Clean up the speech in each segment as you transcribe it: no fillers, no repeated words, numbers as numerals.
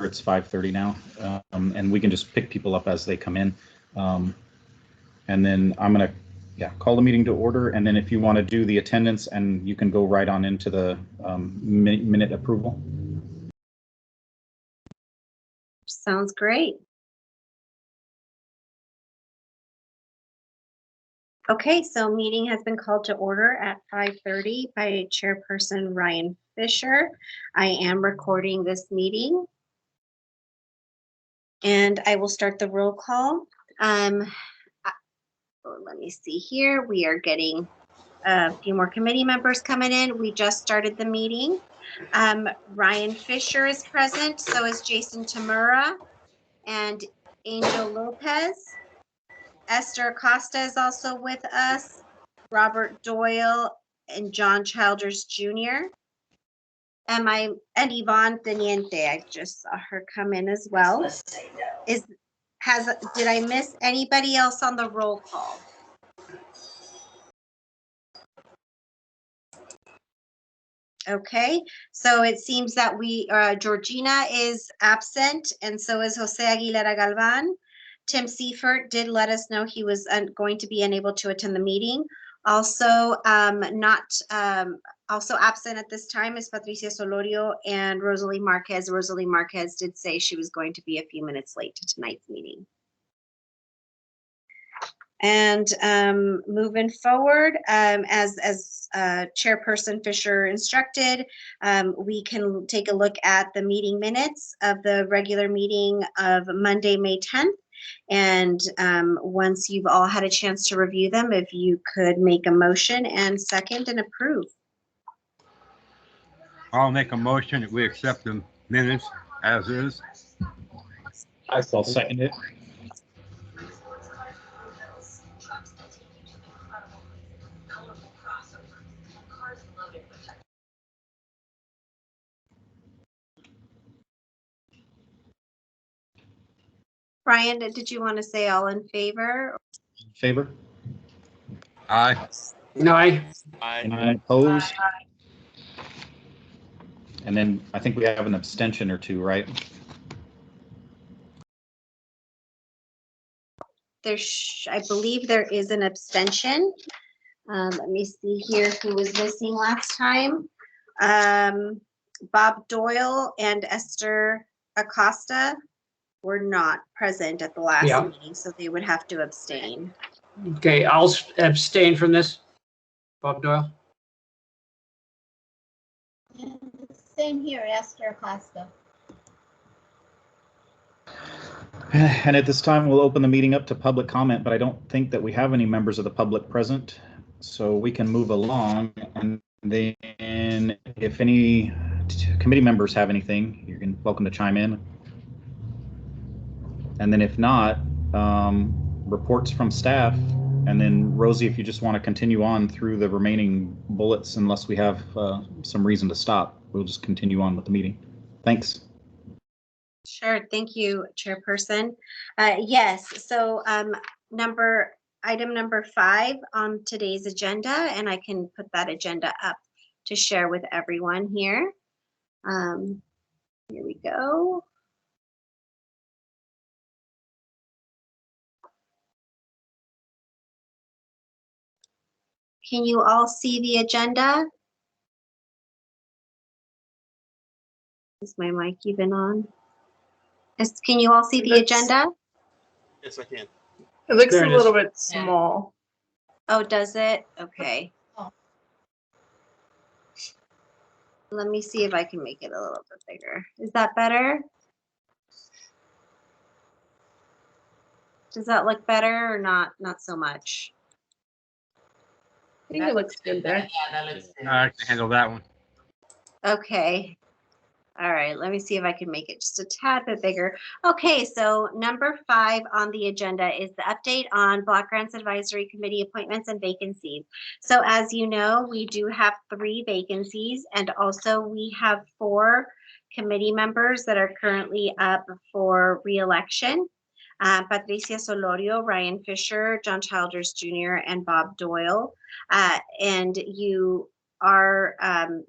it's 5:30 now, and we can just pick people up as they come in. And then I'm going to call the meeting to order. And then if you want to do the attendance, and you can go right on into the minute approval. Sounds great. Okay, so meeting has been called to order at 5:30 by Chairperson Ryan Fisher. I am recording this meeting. And I will start the roll call. Let me see here. We are getting a few more committee members coming in. We just started the meeting. Ryan Fisher is present, so is Jason Tamura and Angel Lopez. Esther Acosta is also with us, Robert Doyle and John Childers Jr. And Yvonne Teniente, I just saw her come in as well. Did I miss anybody else on the roll call? Okay, so it seems that Georgina is absent, and so is Jose Aguilera Galvan. Tim Seifert did let us know he was going to be unable to attend the meeting. Also, also absent at this time is Patricia Solorio and Rosalie Marquez. Rosalie Marquez did say she was going to be a few minutes late to tonight's meeting. And moving forward, as Chairperson Fisher instructed, we can take a look at the meeting minutes of the regular meeting of Monday, May 10th. And once you've all had a chance to review them, if you could make a motion and second and approve. I'll make a motion that we accept the minutes as is. I'll second it. Brian, did you want to say all in favor? Favor? Aye. Aye. And I opposed. And then I think we have an abstention or two, right? I believe there is an abstention. Let me see here who was missing last time. Bob Doyle and Esther Acosta were not present at the last meeting, so they would have to abstain. Okay, I'll abstain from this. Bob Doyle. Same here, Esther Acosta. And at this time, we'll open the meeting up to public comment, but I don't think that we have any members of the public present, so we can move along. And then if any committee members have anything, you're welcome to chime in. And then if not, reports from staff. And then Rosie, if you just want to continue on through the remaining bullets, unless we have some reason to stop, we'll just continue on with the meeting. Thanks. Sure, thank you, Chairperson. Yes, so item number 5 on today's agenda, and I can put that agenda up to share with everyone here. Here we go. Can you all see the agenda? Is my mic even on? Can you all see the agenda? Yes, I can. It looks There a it is. little bit small. Oh, does it? Okay. Let me see if I can make it a little bit bigger. Is that better? Does that look better or not? Not so much. I think it looks good there. Yeah, that looks good. I can handle that one. Okay. All right, let me see if I can make it just a tad bit bigger. Okay, so number 5 on the agenda is the update on Block Grants Advisory Committee appointments and vacancies. So as you know, we do have 3 vacancies, and also we have 4 committee members that are currently up for re-election. Patricia Solorio, Ryan Fisher, John Childers Jr., and Bob Doyle. And you are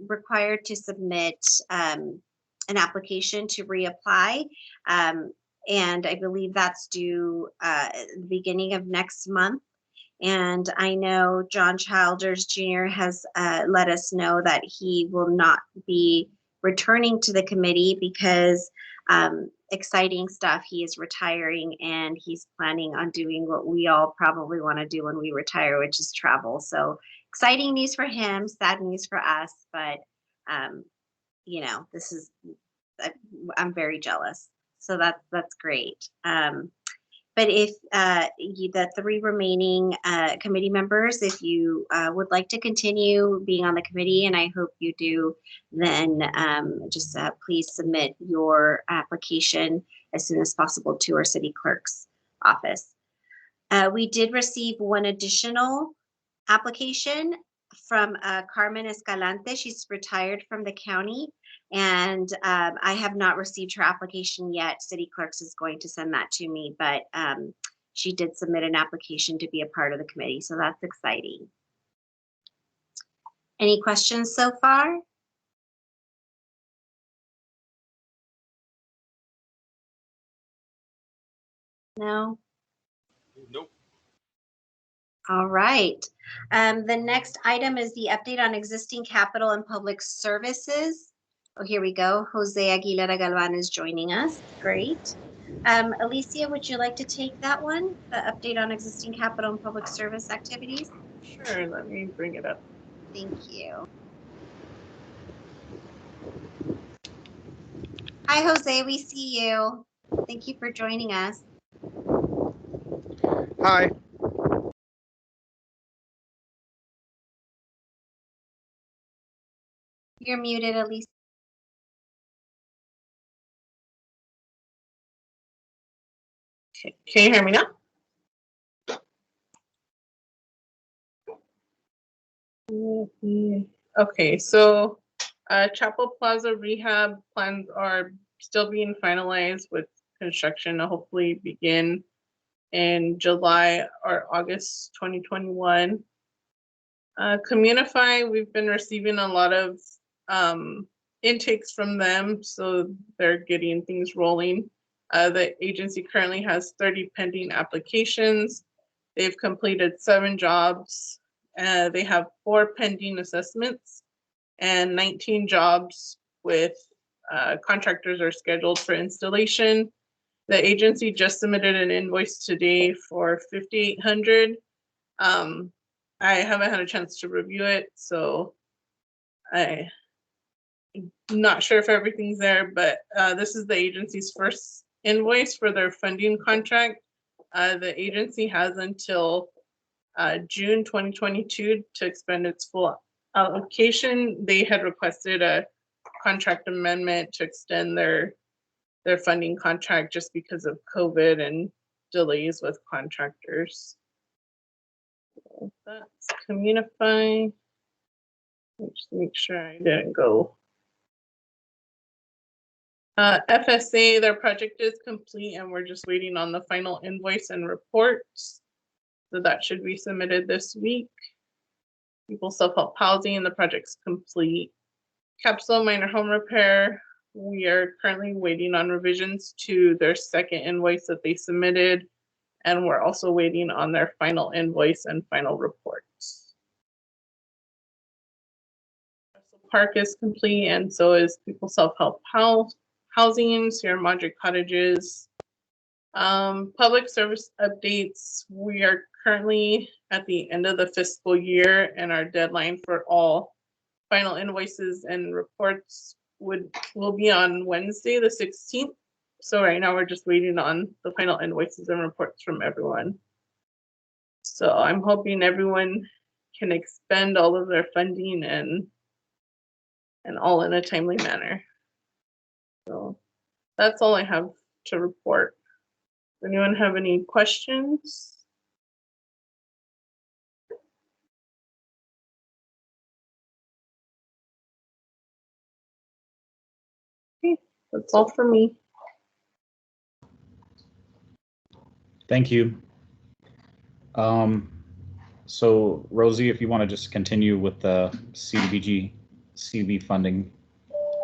required to submit an application to reapply. And I believe that's due the beginning of next month. And I know John Childers Jr. has let us know that he will not be returning to the committee because exciting stuff. He is retiring and he's planning on doing what we all probably want to do when we retire, which is travel. So exciting news for him, sad news for us, but you know, this is, I'm very jealous. So that's great. But if the 3 remaining committee members, if you would like to continue being on the committee, and I hope you do, then just please submit your application as soon as possible to our city clerk's office. We did receive 1 additional application from Carmen Escalante. She's retired from the county, and I have not received her application yet. City Clerks is going to send that to me, but she did submit an application to be a part of the committee, so that's exciting. Any questions so far? No? Nope. All right. The next item is the update on existing capital and public services. Oh, here we go. Jose Aguilera Galvan is joining us. Great. Alicia, would you like to take that one? The update on existing capital and public service activities? Sure, let me bring it up. Thank you. Hi, Jose. We see you. Thank you for joining us. Hi. You're muted, Alicia. Can you hear me now? Okay, so Chapel Plaza rehab plans are still being finalized with construction to hopefully begin in July or August 2021. Communify, we've been receiving a lot of intakes from them, so they're getting things rolling. The agency currently has 30 pending applications. They've completed 7 jobs. They have 4 pending assessments and 19 jobs with contractors are scheduled for installation. The agency just submitted an invoice today for $5,800. I haven't had a chance to review it, so I'm not sure if everything's there, but this is the agency's first invoice for their funding contract. The agency has until June 2022 to expend its full allocation. They had requested a contract amendment to extend their funding contract just because of COVID and delays with contractors. So that's Communify. Just make sure I didn't go. FSA, their project is complete and we're just waiting on the final invoice and reports. So that should be submitted this week. People self-help housing, the project's complete. Capsule minor home repair, we are currently waiting on revisions to their second invoice that they submitted. And we're also waiting on their final invoice and final reports. Park is complete and so is People Self-Help Housing, Sierra Madre Cottages. Public service updates, we are currently at the end of the fiscal year and our deadline for all final invoices and reports will be on Wednesday the 16th. So right now we're just waiting on the final invoices and reports from everyone. So I'm hoping everyone can expend all of their funding and all in a timely manner. So that's all I have to report. Does anyone have any questions? Okay, that's all for me. Thank you. So Rosie, if you want to just continue with the CDBGCV funding.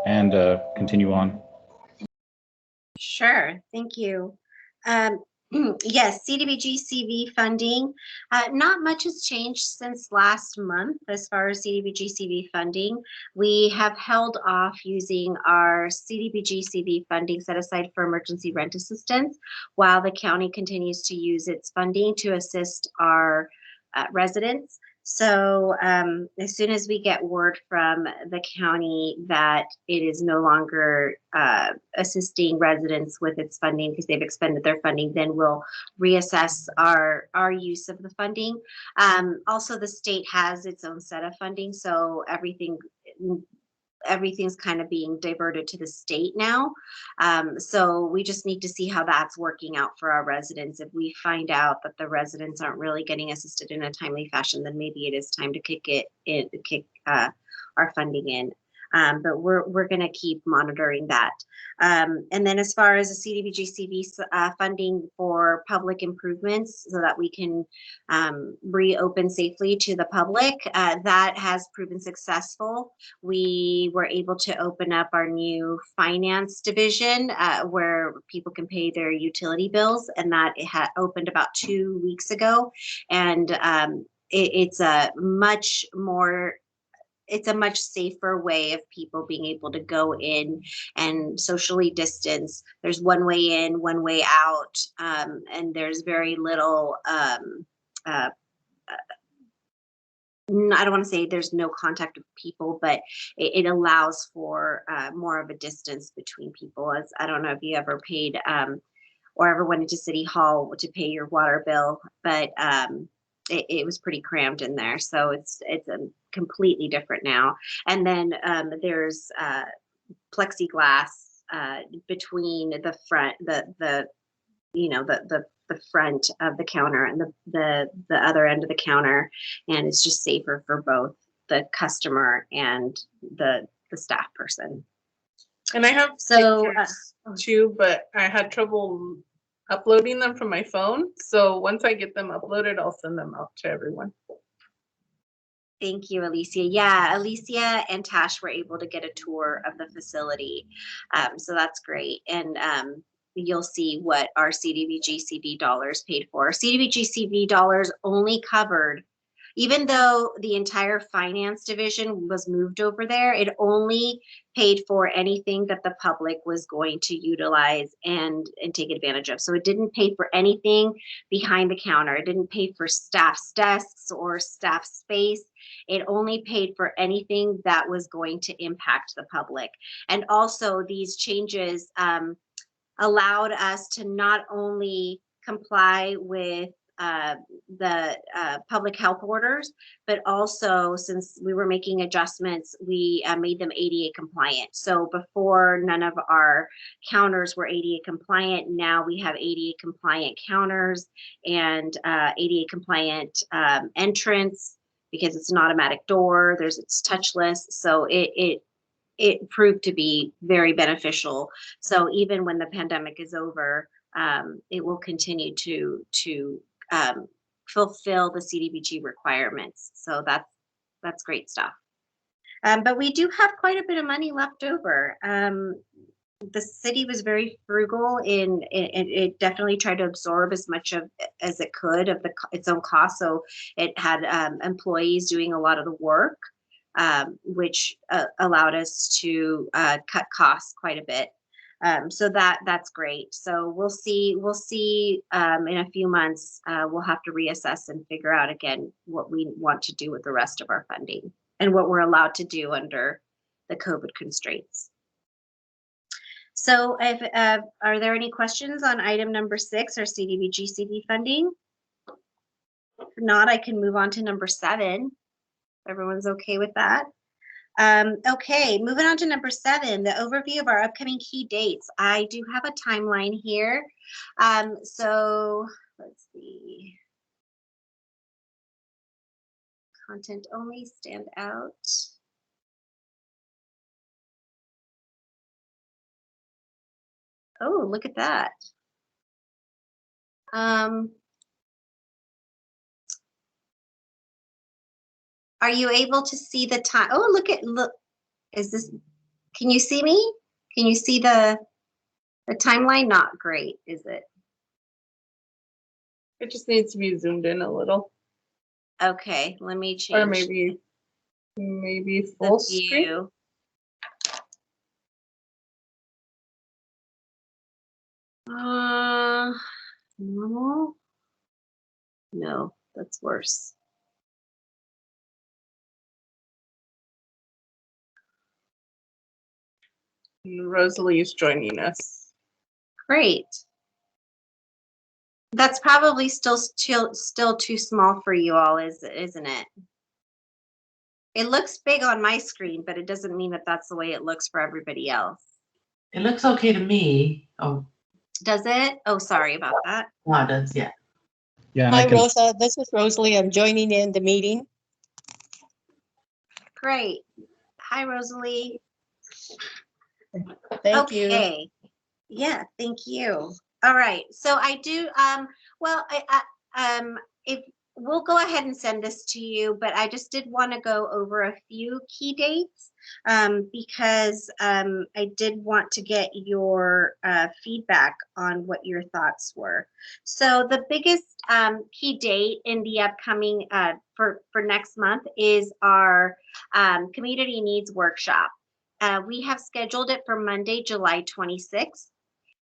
and continue on. Sure, thank you. Yes, CDBGCV funding. Not much has changed since last month as far as CDBGCV funding. We have held off using our CDBGCV funding set aside for emergency rent assistance while the county continues to use its funding to assist our residents. So as soon as we get word from the county that it is no longer assisting residents with its funding because they've expended their funding, then we'll reassess our use of the funding. Also, the state has its own set of funding, so everything's kind of being diverted to the state now. So we just need to see how that's working out for our residents. If we find out that the residents aren't really getting assisted in a timely fashion, then maybe it is time to kick our funding in. But we're going to keep monitoring that. And then as far as the CDBGCV funding for public improvements so that we can reopen safely to the public, that has proven successful. We were able to open up our new finance division where people can pay their utility bills, and that it had opened about 2 weeks ago. And it's a much safer way of people being able to go in and socially distance. There's one way in, one way out, and there's very little, I don't want to say there's no contact with people, but it allows for more of a distance between people. As I don't know if you ever paid or ever went into City Hall to pay your water bill, but it was pretty crammed in there. So it's a completely different now. And then there's plexiglass between the front, the front of the counter and the other end of the counter, and it's just safer for both the customer and the staff person. And I have So pictures too, but I had trouble uploading them from my phone. So once I get them uploaded, I'll send them out to everyone. Thank you, Alicia. Yeah, Alicia and Tash were able to get a tour of the facility. So that's great. And you'll see what our CDBGCV dollars paid for. CDBGCV dollars only covered, even though the entire finance division was moved over there, it only paid for anything that the public was going to utilize and take advantage of. So it didn't pay for anything behind the counter. It didn't pay for staff's desks or staff space. It only paid for anything that was going to impact the public. And also these changes allowed us to not only comply with the public health orders, but also since we were making adjustments, we made them ADA compliant. So before, none of our counters were ADA compliant. Now we have ADA compliant counters and ADA compliant entrance because it's an automatic door. It's touchless. So it proved to be very beneficial. So even when the pandemic is over, it will continue to fulfill the CDBG requirements. So that's great stuff. But we do have quite a bit of money left over. The city was very frugal in it definitely tried to absorb as much as it could of its own costs. So it had employees doing a lot of the work, which allowed us to cut costs quite a bit. So that's great. So we'll see in a few months. We'll have to reassess and figure out again what we want to do with the rest of our funding and what we're allowed to do under the COVID constraints. So are there any questions on item number 6 or CDBGCV funding? If not, I can move on to number 7. Everyone's okay with that? Okay, moving on to number 7, the overview of our upcoming key dates. I do have a timeline here. So let's see. Content only, stand out. Oh, look at that. Are you able to see the time? Oh, look. Is this, Can you see me? Can you see the timeline? Not great, is it? It just needs to be zoomed in a little, Okay, let me change or maybe the full screen. view. Normal? No, that's worse. And Rosalie is joining us. Great. That's probably still too small for you all, isn't it? It looks big on my screen, but it doesn't mean that that's the way it looks for everybody else. It looks okay to me. Oh, Does it? Oh, sorry about that. no, it does, yeah. Yeah, and I Hi, can, Rosa. This is Rosalie. I'm joining in the meeting. Great. Hi, Rosalie. Thank you. Okay. Yeah, thank you. All right. So I do, well, if we'll go ahead and send this to you, but I just did want to go over a few key dates because I did want to get your feedback on what your thoughts were. So the biggest key date in the upcoming for next month is our community needs workshop. We have scheduled it for Monday, July 26th.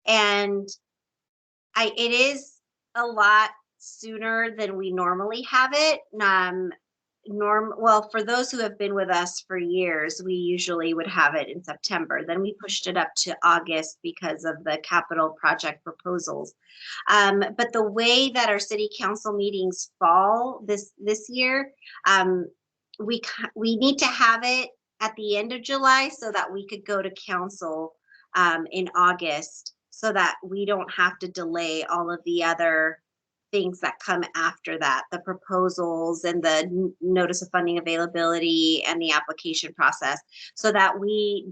And it is a lot sooner than we normally have it. Well, for those who have been with us for years, we usually would have it in September. Then we pushed it up to August because of the capital project proposals. But the way that our city council meetings fall this year, we need to have it at the end of July so that we could go to council in August, so that we don't have to delay all of the other things that come after that, the proposals and the notice of funding availability and the application process, so that we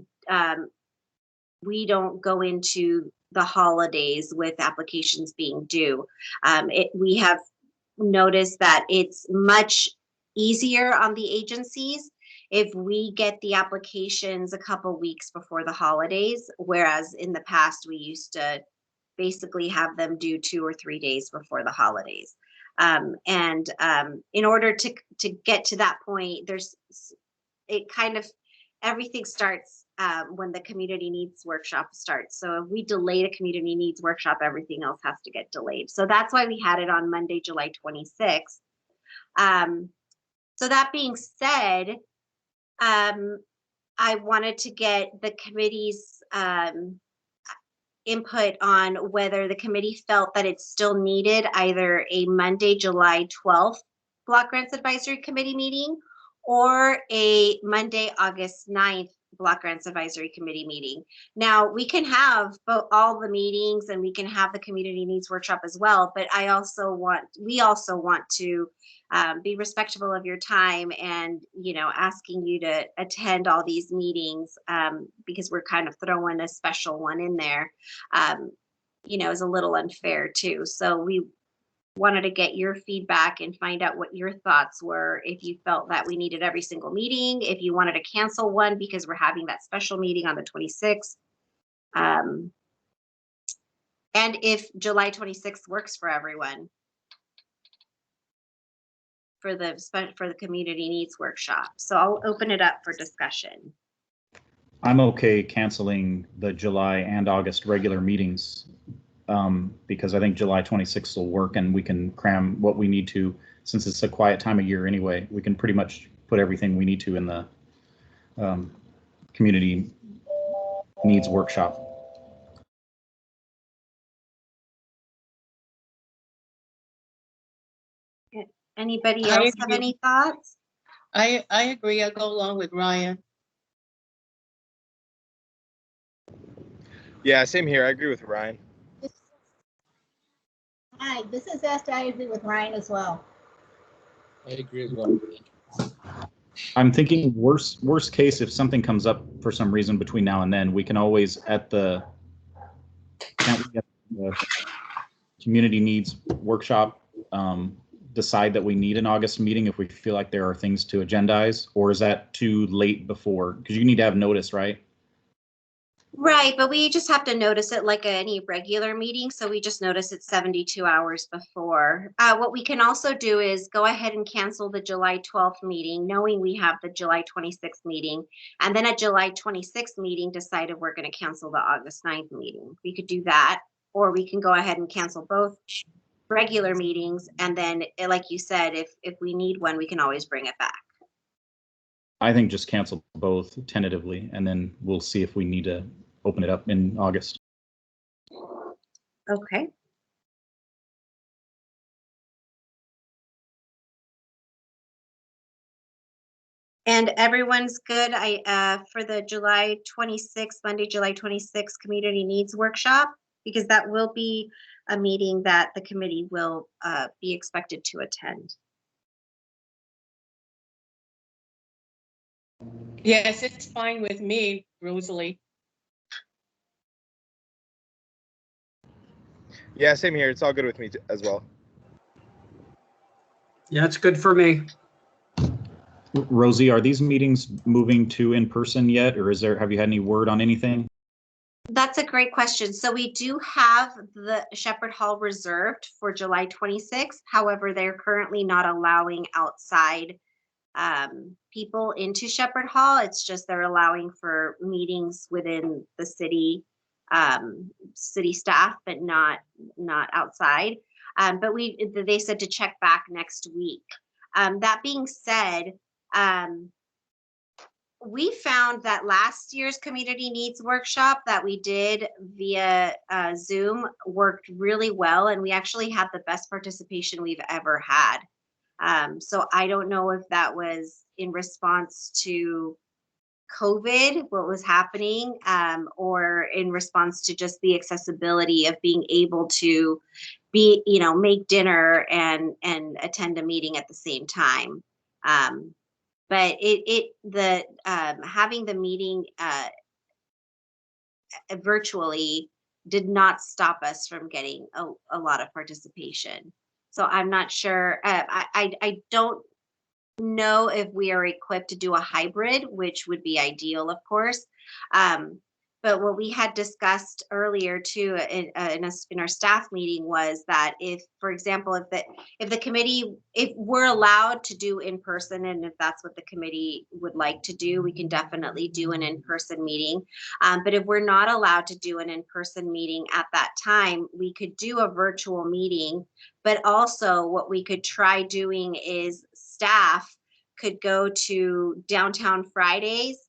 don't go into the holidays with applications being due. We have noticed that it's much easier on the agencies if we get the applications a couple weeks before the holidays, whereas in the past we used to basically have them due 2 or 3 days before the holidays. In order to get to that point, everything starts when the community needs workshop starts. So if we delay the community needs workshop, everything else has to get delayed. So that's why we had it on Monday, July 26th. So that being said, I wanted to get the committee's input on whether the committee felt that it still needed either a Monday, July 12th Block Grants Advisory Committee meeting or a Monday, August 9th Block Grants Advisory Committee meeting. Now, we can have all the meetings and we can have the community needs workshop as well, but we also want to be respectful of your time and, asking you to attend all these meetings because we're kind of throwing a special one in there, is a little unfair too. So we wanted to get your feedback and find out what your thoughts were, if you felt that we needed every single meeting, if you wanted to cancel one because we're having that special meeting on the 26th. And if July 26th works for everyone for the community needs workshop. So I'll open it up for discussion. I'm okay canceling the July and August regular meetings because I think July 26th will work and we can cram what we need to, since it's a quiet time of year anyway. We can pretty much put everything we need to in the community needs workshop. Anybody else have any thoughts? I agree. I'll go along with Ryan. Yeah, same here. I agree with Ryan. Hi, this is Esther. I agree with Ryan as well. I agree as well. I'm thinking worst case, if something comes up for some reason between now and then, we can always at the community needs workshop decide that we need an August meeting if we feel like there are things to agendize, or is that too late before? Because you need to have notice, right? Right, but we just have to notice it like any regular meeting, so we just notice it 72 hours before. What we can also do is go ahead and cancel the July 12th meeting, knowing we have the July 26th meeting, and then at July 26th meeting, decide if we're going to cancel the August 9th meeting. We could do that, or we can go ahead and cancel both regular meetings, and then, like you said, if we need one, we can always bring it back. I think just cancel both tentatively, and then we'll see if we need to open it up in August. Okay. And everyone's good. For the July 26th, Monday, July 26th Community Needs Workshop, because that will be a meeting that the committee will be expected to attend. Yes, it's fine with me, Rosalie. Yeah, same here. It's all good with me as well. Yeah, it's good for me. Rosie, are these meetings moving to in person yet, or have you had any word on anything? That's a great question. So we do have the Shepherd Hall reserved for July 26th. However, they're currently not allowing outside people into Shepherd Hall. It's just they're allowing for meetings within the city staff, but not outside. But they said to check back next week. That being said, we found that last year's community needs workshop that we did via Zoom worked really well, and we actually had the best participation we've ever had. So I don't know if that was in response to COVID, what was happening, or in response to just the accessibility of being able to make dinner and attend a meeting at the same time. But having the meeting virtually did not stop us from getting a lot of participation. So I'm not sure. I don't know if we are equipped to do a hybrid, which would be ideal, of course. But what we had discussed earlier too in our staff meeting was that if, for example, if the committee, if we're allowed to do in person, and if that's what the committee would like to do, we can definitely do an in-person meeting. But if we're not allowed to do an in-person meeting at that time, we could do a virtual meeting. But also what we could try doing is staff could go to Downtown Fridays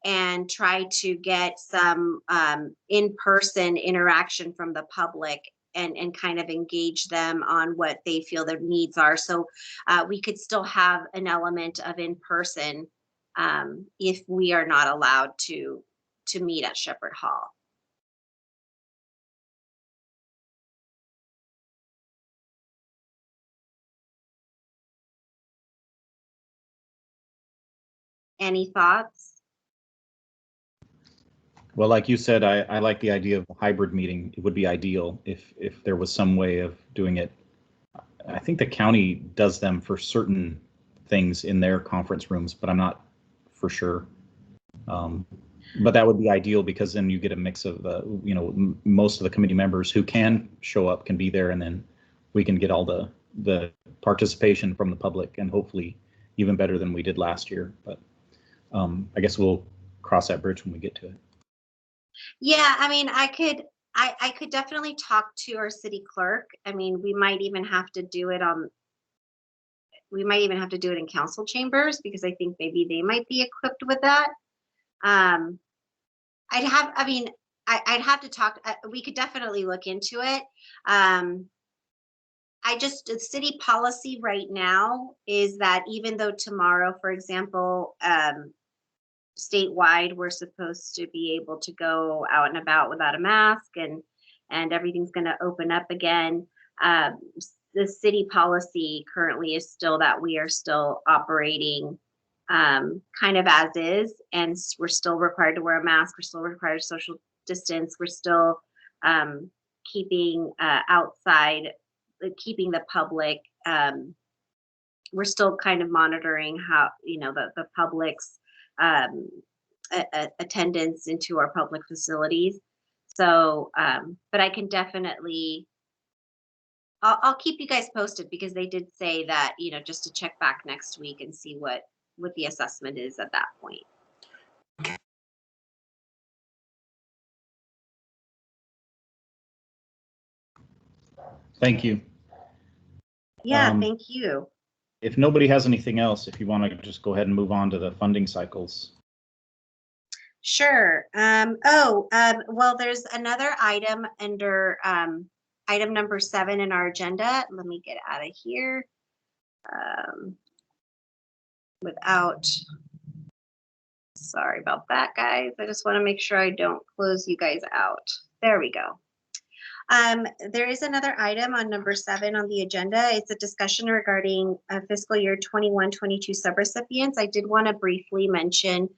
and try to get some in-person interaction from the public and kind of engage them on what they feel their needs are. So we could still have an element of in-person if we are not allowed to meet at Shepherd Hall. Any thoughts? Well, like you said, I like the idea of a hybrid meeting. It would be ideal if there was some way of doing it. I think the county does them for certain things in their conference rooms, but I'm not for sure. But that would be ideal because then you get a mix of, most of the committee members who can show up can be there, and then we can get all the participation from the public, and hopefully even better than we did last year. But I guess we'll cross that bridge when we get to it. Yeah, I mean, I could definitely talk to our city clerk. I mean, we might even have to do it in council chambers, because I think maybe they might be equipped with that. I'd have to talk, we could definitely look into it. The city policy right now is that even though tomorrow, for example, statewide, we're supposed to be able to go out and about without a mask, and everything's going to open up again. The city policy currently is still that we are still operating kind of as is, and we're still required to wear a mask. We're still required to social distance. We're still keeping outside, keeping the public. We're still kind of monitoring how, the public's attendance into our public facilities. So, but I can definitely, I'll keep you guys posted because they did say that, you know, just to check back next week and see what the assessment is at that point. Thank you. Yeah, thank you. If nobody has anything else, if you want to just go ahead and move on to the funding cycles. Sure. Well, there's another item under item number 7 in our agenda. Let me get out of here. Sorry about that, guys. I just want to make sure I don't close you guys out. There we go. There is another item on number 7 on the agenda. It's a discussion regarding fiscal year 21-22 subrecipients. I did want to briefly mention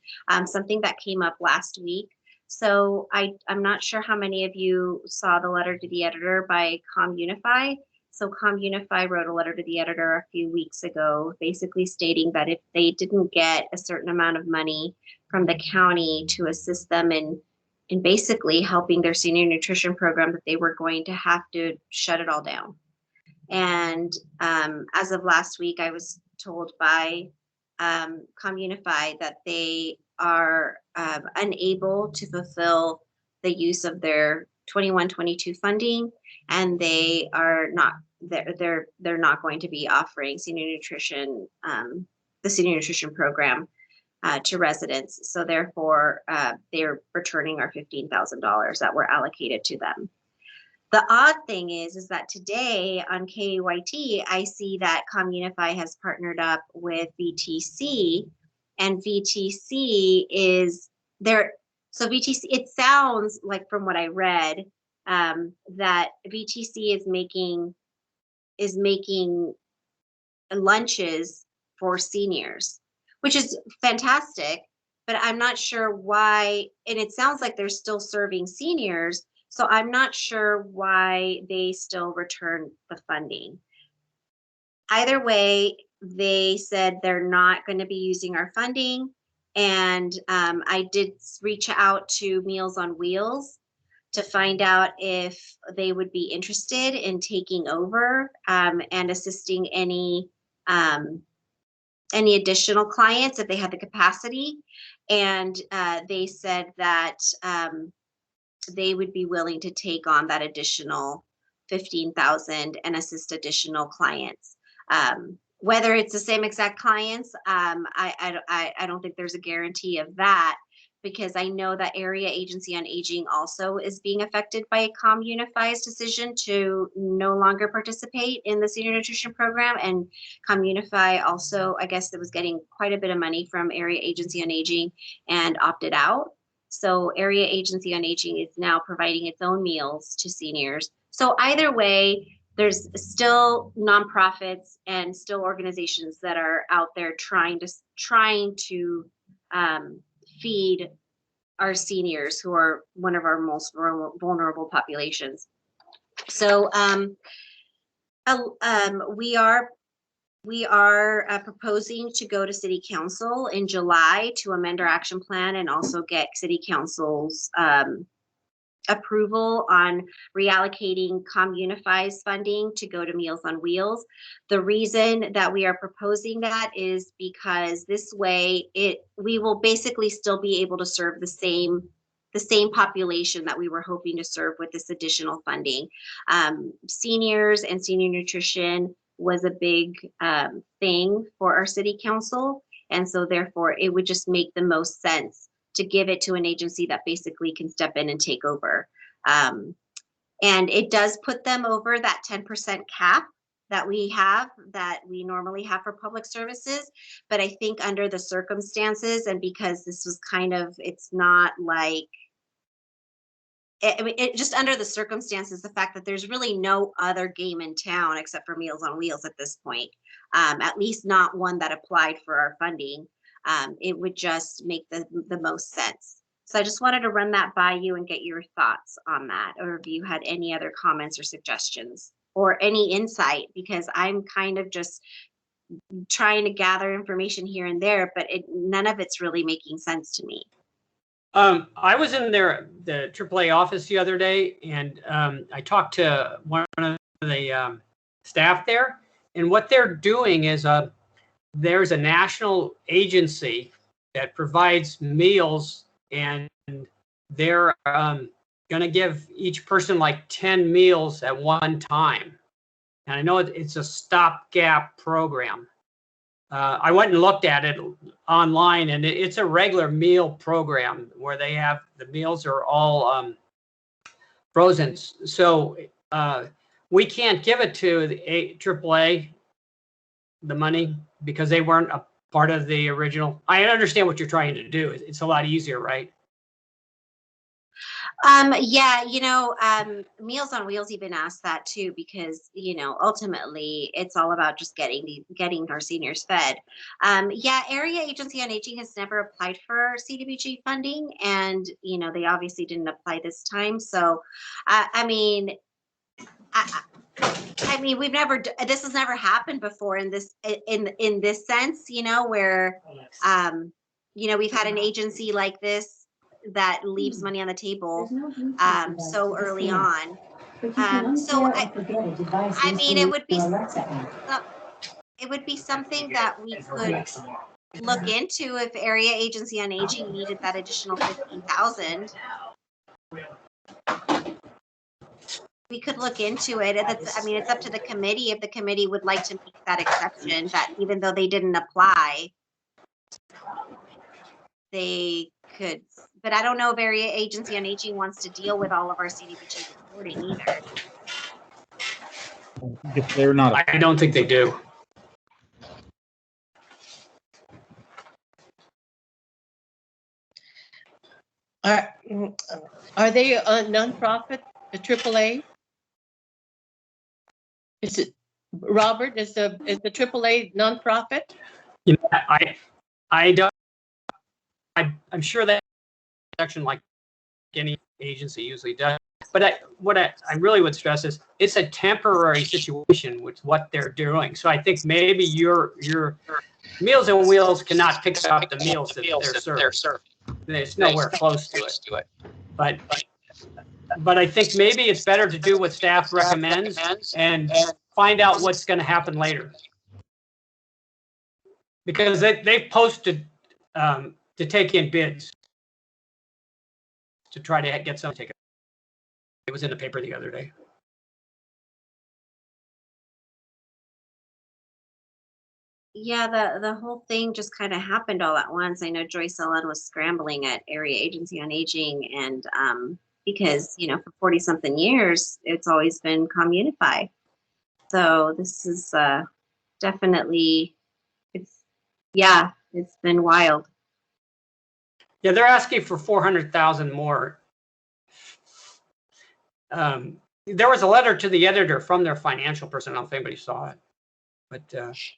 something that came up last week. So I'm not sure how many of you saw the letter to the editor by ComUnify. So ComUnify wrote a letter to the editor a few weeks ago, basically stating that if they didn't get a certain amount of money from the county to assist them in basically helping their senior nutrition program, that they were going to have to shut it all down. And as of last week, I was told by ComUnify that they are unable to fulfill the use of their 21-22 funding, and they are not, they're not going to be offering senior nutrition, the senior nutrition program to residents. So therefore, they're returning our $15,000 that were allocated to them. The odd thing is that today on KUIT, I see that ComUnify has partnered up with VTC, and VTC is there. So VTC, it sounds like from what I read, that VTC is making lunches for seniors, which is fantastic, but I'm not sure why, and it sounds like they're still serving seniors, so I'm not sure why they still return the funding. Either way, they said they're not going to be using our funding, and I did reach out to Meals on Wheels to find out if they would be interested in taking over and assisting any additional clients if they had the capacity. And they said that they would be willing to take on that additional 15,000 and assist additional clients. Whether it's the same exact clients, I don't think there's a guarantee of that, because I know that Area Agency on Aging also is being affected by ComUnify's decision to no longer participate in the senior nutrition program. And ComUnify also, I guess, that was getting quite a bit of money from Area Agency on Aging and opted out. So Area Agency on Aging is now providing its own meals to seniors. So either way, there's still nonprofits and still organizations that are out there trying to feed our seniors, who are one of our most vulnerable populations. So we are proposing to go to City Council in July to amend our action plan and also get City Council's approval on reallocating ComUnify's funding to go to Meals on Wheels. The reason that we are proposing that is because this way we will basically still be able to serve the same population that we were hoping to serve with this additional funding. Seniors and senior nutrition was a big thing for our City Council, and so therefore it would just make the most sense to give it to an agency that basically can step in and take over. And it does put them over that 10% cap that we normally have for public services. But I think under the circumstances, and because this was it's not like, just under the circumstances, the fact that there's really no other game in town except for Meals on Wheels at this point, at least not one that applied for our funding. It would just make the most sense. So I just wanted to run that by you and get your thoughts on that, or if you had any other comments or suggestions or any insight, because I'm kind of just trying to gather information here and there, but none of it's really making sense to me. I was in the AAA office the other day, and I talked to one of the staff there, and what they're doing is there's a national agency that provides meals, and they're going to give each person like 10 meals at one time. And I know it's a stopgap program. I went and looked at it online, and it's a regular meal program where they have the meals are all frozen. So we can't give it to the AAA, the money, because they weren't a part of the original. I understand what you're trying to do. It's a lot easier, right? Yeah, Meals on Wheels even asked that too, because, ultimately it's all about just getting our seniors fed. Yeah, Area Agency on Aging has never applied for CDBG funding, and, they obviously didn't apply this time. So, I mean, we've never, this has never happened before in this sense, where, we've had an agency like this that leaves money on the table so early on. So it would be something that we could look into if Area Agency on Aging needed that additional 15,000. We could look into it. It's up to the committee if the committee would like to make that exception, that even though they didn't apply, they could. But I don't know if Area Agency on Aging wants to deal with all of our CDBG reporting either. If they're not, I don't think they do. Are they a nonprofit, the AAA? Is it, Robert, is the AAA nonprofit? I don't. I'm sure that section, like any agency usually does. But what I really would stress is it's a temporary situation with what they're doing. So I think maybe your Meals on Wheels cannot pick up the meals that they're served. It's nowhere close to it. But I think maybe it's better to do what staff recommends and find out what's going to happen later. Because they've posted to take in bids to try to get some tickets. It was in the paper the other day. Yeah, the whole thing just kind of happened all at once. I know Joyce Ellen was scrambling at Area Agency on Aging, and because for 40-something years it's always been Communify. So this is definitely it's been wild. Yeah, they're asking for 400,000 more. There was a letter to the editor from their financial person. I don't know if anybody saw it. But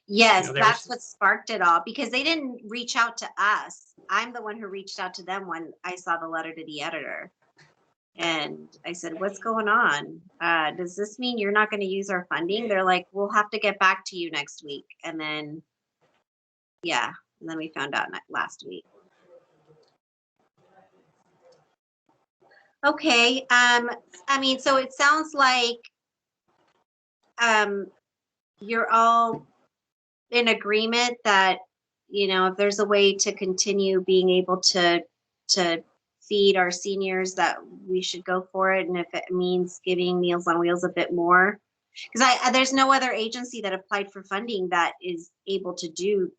yes, that's what sparked it all, because they didn't reach out to us. I'm the one who reached out to them when I saw the letter to the editor. And I said, what's going on? Does this mean you're not going to use our funding? They're like, we'll have to get back to you next week. And then, and then we found out last week. Okay. So it sounds like you're all in agreement that, if there's a way to continue being able to feed our seniors, that we should go for it. And if it means giving Meals on Wheels a bit more, because there's no other agency that applied for funding that is able to do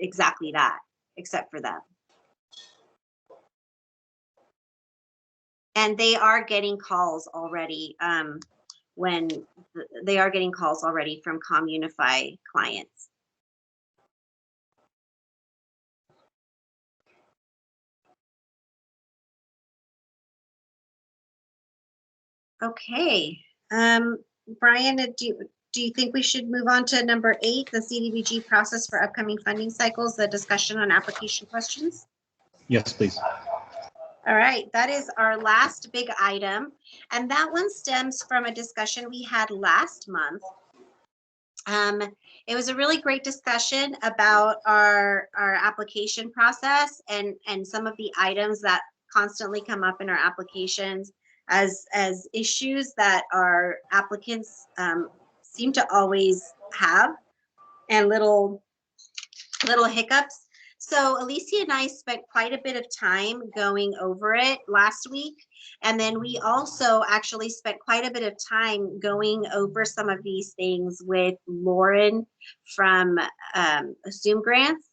exactly that, except for them. And they are getting calls already from Communify clients. Okay, Brian, do you think we should move on to number 8, the CDBG process for upcoming funding cycles, the discussion on application questions? yes, please. All right, that is our last big item, and that one stems from a discussion we had last month. It was a really great discussion about our application process and some of the items that constantly come up in our applications as issues that our applicants seem to always have, and little hiccups. So Alicia and I spent quite a bit of time going over it last week. And then we also actually spent quite a bit of time going over some of these things with Lauren from Zoom Grants,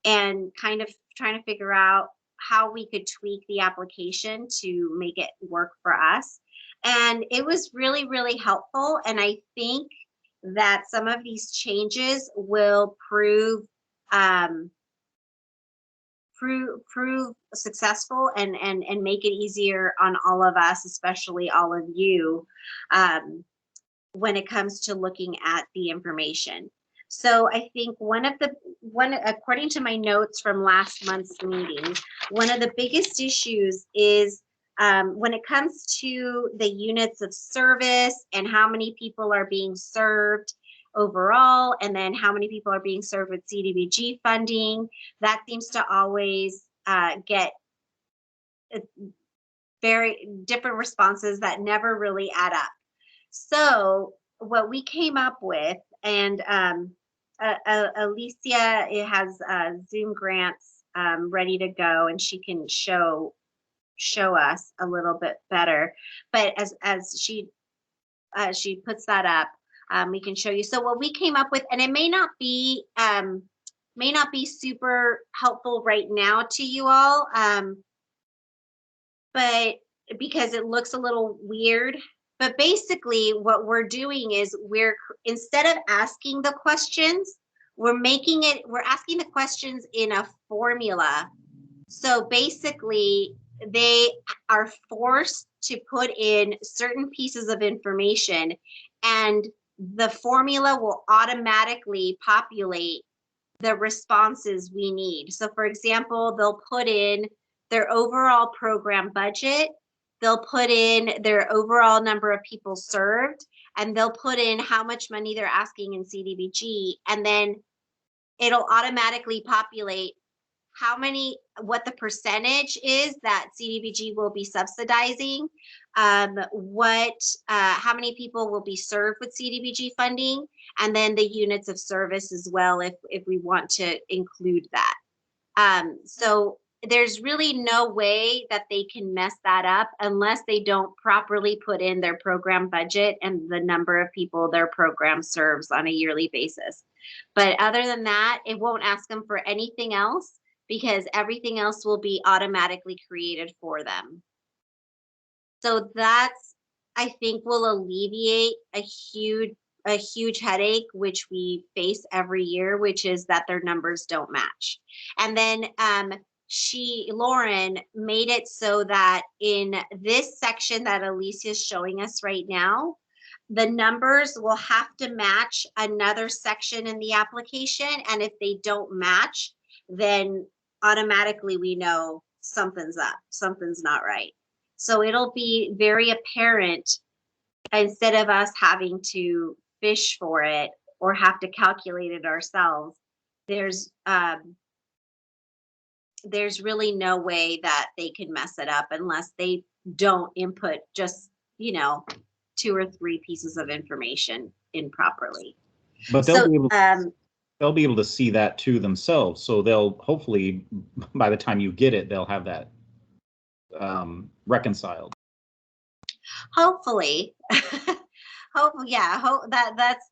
and kind of trying to figure out how we could tweak the application to make it work for us. And it was really, really helpful. And I think that some of these changes will prove successful and make it easier on all of us, especially all of you, when it comes to looking at the information. So I think according to my notes from last month's meeting, one of the biggest issues is when it comes to the units of service and how many people are being served overall, and then how many people are being served with CDBG funding. That seems to always get very different responses that never really add up. So what we came up with, and Alicia has Zoom Grants ready to go, and she can show us a little bit better. But as she puts that up, we can show you. So what we came up with, and it may not be super helpful right now to you all, but because it looks a little weird. But basically what we're doing is instead of asking the questions, we're asking the questions in a formula. So basically they are forced to put in certain pieces of information, and the formula will automatically populate the responses we need. So for example, they'll put in their overall program budget, they'll put in their overall number of people served, and they'll put in how much money they're asking in CDBG, and then it'll automatically populate what the percentage is that CDBG will be subsidizing, how many people will be served with CDBG funding, and then the units of service as well, if we want to include that. So there's really no way that they can mess that up unless they don't properly put in their program budget and the number of people their program serves on a yearly basis. But other than that, it won't ask them for anything else, because everything else will be automatically created for them. So that's, I think, will alleviate a huge headache which we face every year, which is that their numbers don't match. And then Lauren made it so that in this section that Alicia is showing us right now, the numbers will have to match another section in the application, and if they don't match, then automatically we know something's up, something's not right. So it'll be very apparent, instead of us having to fish for it or have to calculate it ourselves. There's really no way that they can mess it up unless they don't input just 2 or 3 pieces of information in properly. But they'll be able to see that too themselves. So they'll hopefully, by the time you get it, they'll have that reconciled. Hopefully. That's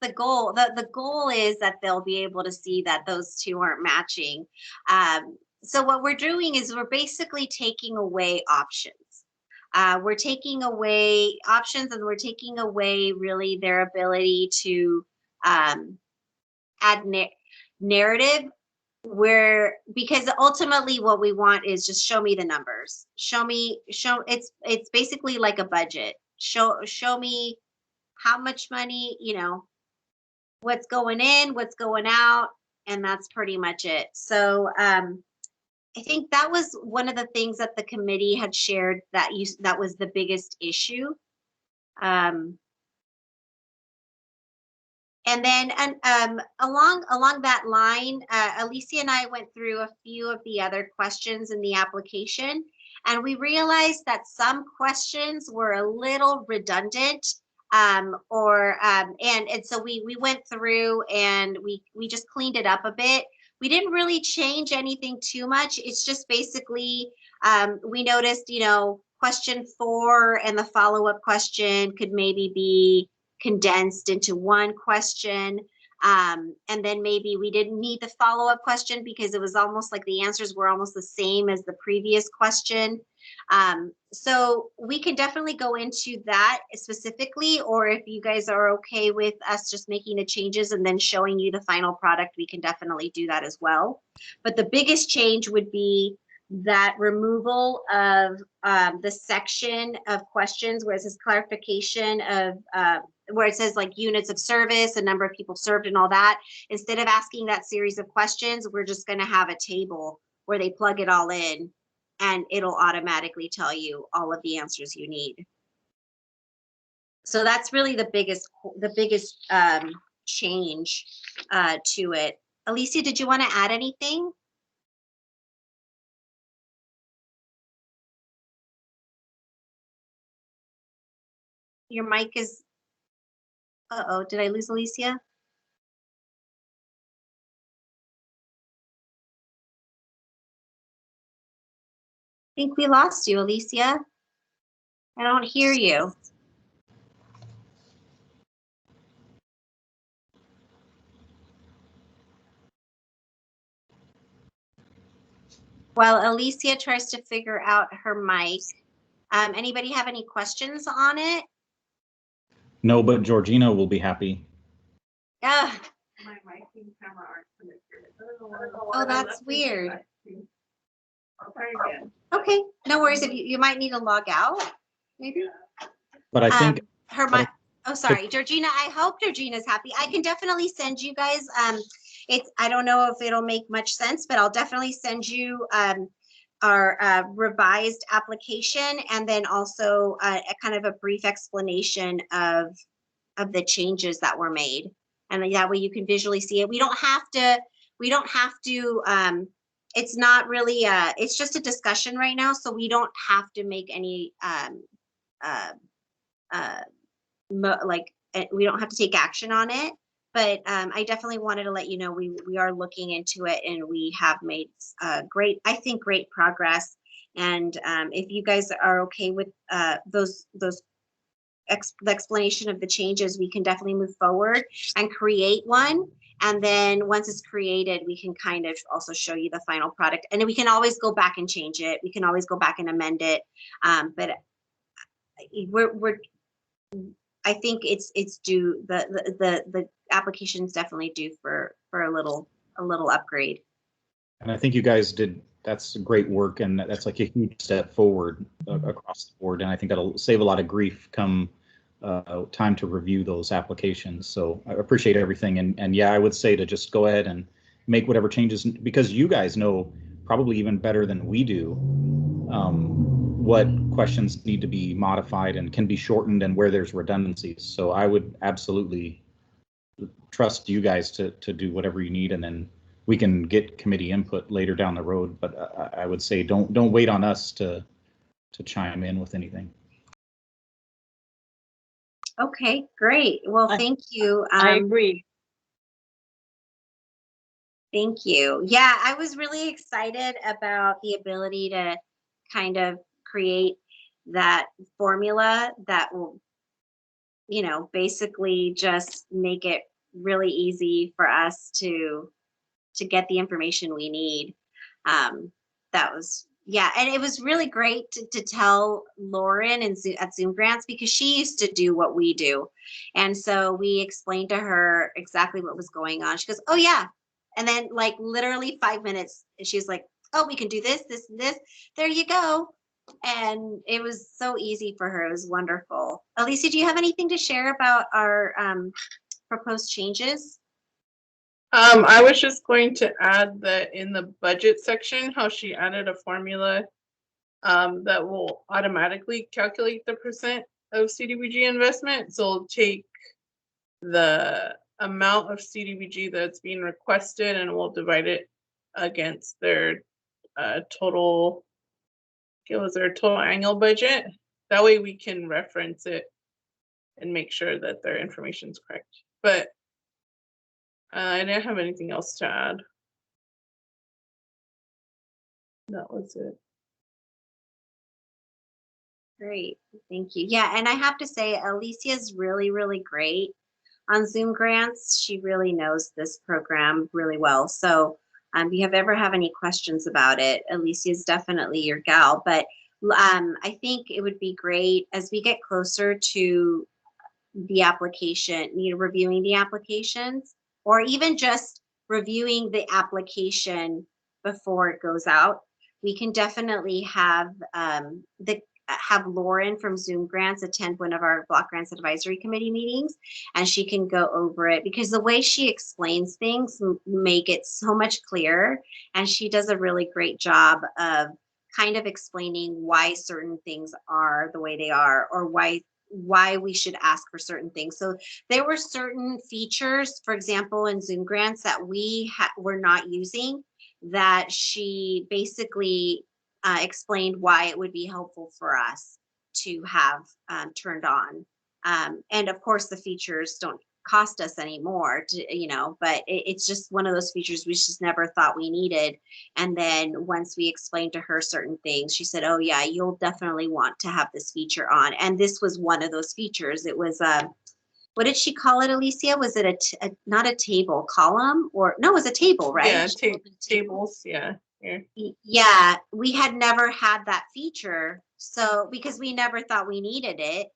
the goal. The goal is that they'll be able to see that those two aren't matching. So what we're doing is we're basically taking away options. We're taking away options, and we're taking away really their ability to add narrative, because ultimately what we want is just show me the numbers. It's basically like a budget. Show me how much money, what's going in, what's going out, and that's pretty much it. So I think that was one of the things that the committee had shared that was the biggest issue. And then along that line, Alicia and I went through a few of the other questions in the application, And we realized that some questions were a little redundant. And so we went through and we just cleaned it up a bit. We didn't really change anything too much. It's just basically, we noticed, question 4 and the follow-up question could maybe be condensed into one question. And then maybe we didn't need the follow-up question because it was almost like the answers were almost the same as the previous question. So we can definitely go into that specifically, or if you guys are okay with us just making the changes and then showing you the final product, we can definitely do that as well. But the biggest change would be that removal of the section of questions where it says clarification of where it says like units of service, the number of people served and all that. Instead of asking that series of questions, we're just going to have a table where they plug it all in and it'll automatically tell you all of the answers you need. So that's really the biggest change to it. Alicia, did you want to add anything? Your mic is, uh-oh, did I lose Alicia? I think we lost you, Alicia. I don't hear you. While Alicia tries to figure out her mic, anybody have any questions on it? No, but Georgina will be happy. Yeah. My mic and camera aren't connected. Oh, that's weird. I'll try again. Okay, no worries. If you might need to log out, maybe. But I think Her mic. Oh, sorry, Georgina. I hope Georgina's happy. I can definitely send you guys. I don't know if it'll make much sense, but I'll definitely send you our revised application and then also a kind of a brief explanation of the changes that were made. And that way you can visually see it. We don't have to, it's not really, it's just a discussion right now. So we don't have to make any, we don't have to take action on it. But I definitely wanted to let you know we are looking into it and we have made great progress. And if you guys are okay with the explanation of the changes, we can definitely move forward and create one. And then once it's created, we can kind of also show you the final product. And then we can always go back and change it. We can always go back and amend it. But I think it's due, the application's definitely due for a little upgrade. And I think you guys that's great work, and that's like a huge step forward across the board. And I think that'll save a lot of grief come time to review those applications. So I appreciate everything. And yeah, I would say to just go ahead and make whatever changes, because you guys know probably even better than we do what questions need to be modified and can be shortened and where there's redundancies. So I would absolutely trust you guys to do whatever you need, and then we can get committee input later down the road. But I would say don't wait on us to chime in with anything. Okay, great. Well, thank you. I agree. Thank you. Yeah, I was really excited about the ability to kind of create that formula that will, basically just make it really easy for us to get the information we need. That was, yeah, and it was really great to tell Lauren at Zoom Grants, because she used to do what we do. And so we explained to her exactly what was going on. She goes, oh yeah. And then like literally 5 minutes, she's like, oh, we can do this, this, and this. There you go. And it was so easy for her. It was wonderful. Alicia, do you have anything to share about our proposed changes? I was just going to add that in the budget section, how she added a formula that will automatically calculate the percent of CDBG investment. So it'll take the amount of CDBG that's being requested and we'll divide it against their total it was their total annual budget. That way we can reference it and make sure that their information is correct. But I didn't have anything else to add. That was it. Great, thank you. Yeah, and I have to say, Alicia's really, really great on Zoom grants. She really knows this program really well. So if you ever have any questions about it, Alicia's definitely your gal. But I think it would be great as we get closer to the application, reviewing the applications, or even just reviewing the application before it goes out. We can definitely have have Lauren from Zoom Grants attend one of our Block Grants Advisory Committee meetings, and she can go over it, because the way she explains things make it so much clearer, and she does a really great job of kind of explaining why certain things are the way they are, or why we should ask for certain things. So there were certain features, for example, in Zoom Grants that we were not using, that she basically explained why it would be helpful for us to have turned on. And of course, the features don't cost us anymore, but it's just one of those features we just never thought we needed. And then once we explained to her certain things, she said, oh yeah, you'll definitely want to have this feature on. And this was one of those features. It was what did she call it, Alicia? Was it not a table, column? Or no, it was a table, right? Yeah, tables, yeah. Here. Yeah, we had never had that feature, so because we never thought we needed it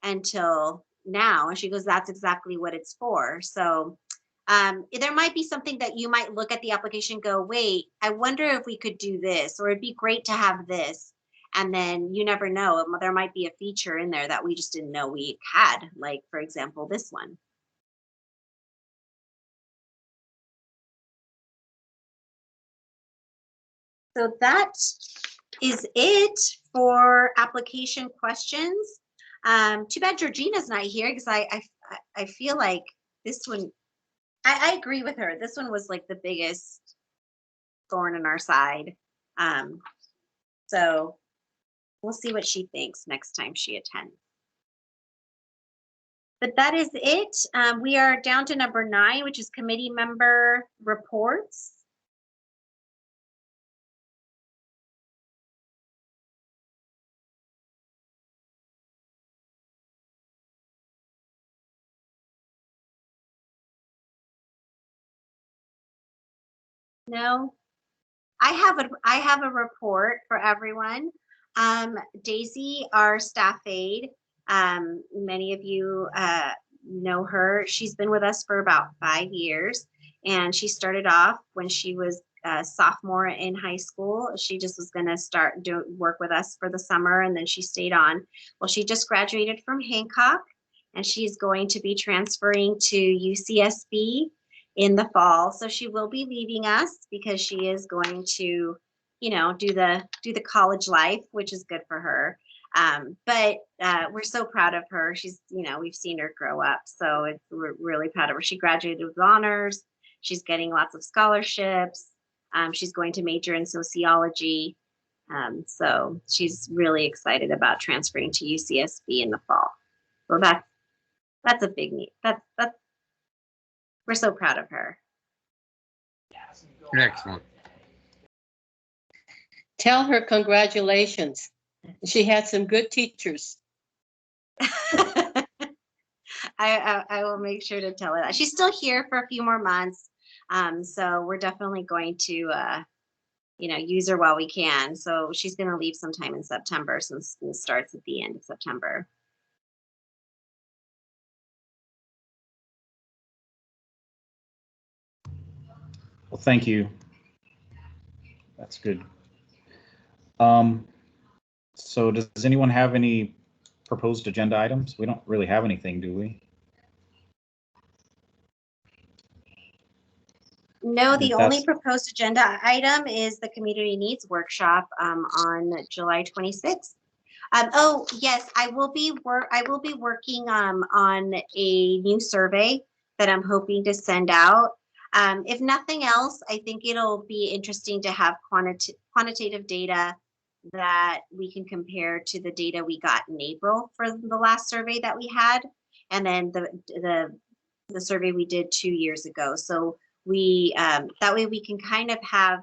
until now. And she goes, that's exactly what it's for. So there might be something that you might look at the application and go, wait, I wonder if we could do this, or it'd be great to have this. And then you never know, there might be a feature in there that we just didn't know we had, like, for example, this one. So that is it for application questions. Too bad Georgina's not here, because I feel like this one, I agree with her. This one was like the biggest thorn in our side. So we'll see what she thinks next time she attends. But that is it. We are down to number 9, which is committee member reports. No, I have a report for everyone. Daisy, our staff aide, many of you know her. She's been with us for about 5 years, and she started off when she was a sophomore in high school. She just was going to start work with us for the summer, and then she stayed on. Well, she just graduated from Hancock, and she's going to be transferring to UCSB in the fall. So she will be leaving us because she is going to, do the college life, which is good for her. But we're so proud of her. She's, we've seen her grow up. So we're really proud of her. She graduated with honors. She's getting lots of scholarships. She's going to major in sociology. So she's really excited about transferring to UCSB in the fall. So that's a big need. We're so proud of her. Excellent. Tell her congratulations. She had some good teachers. I will make sure to tell her that. She's still here for a few more months. So we're definitely going to, use her while we can. So she's going to leave sometime in September, since school starts at the end of September. Well, thank you. That's good. So does anyone have any proposed agenda items? We don't really have anything, do we? No, the only proposed agenda item is the community needs workshop on July 26th. Oh yes, I will be working on a new survey that I'm hoping to send out. If nothing else, I think it'll be interesting to have quantitative data that we can compare to the data we got in April for the last survey that we had, and then the survey we did 2 years ago. So we that way we can kind of have